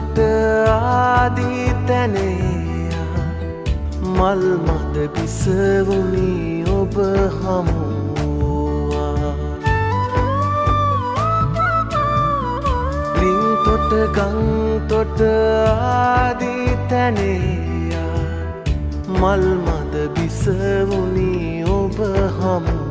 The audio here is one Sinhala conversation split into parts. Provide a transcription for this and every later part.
තොට ආදී තැනේයා මල් මද බිසවුනි ඔබ හමුවා රින් තොට ගං තොට ආදී තැනේයා මල් මද බිසවුනි ඔබ හමුවා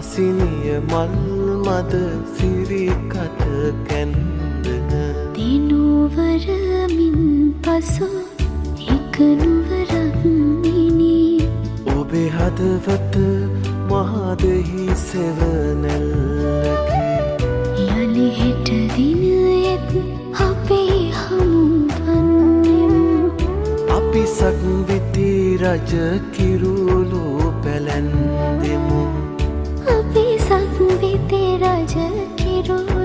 සිනිය මල් මද සිරිකට කැන්දන දිනුවරමින් පසු එක නුවරක් මිනී ඔබේ හදවත මහදෙහි සෙවනැල්ලකි යලි හෙට දිනයෙත් අපි හමුවන්නෙමු අපි සක්විති රජ කිරුළු පැලැන්දෙමු අපි සක්විති රජ කිරුළු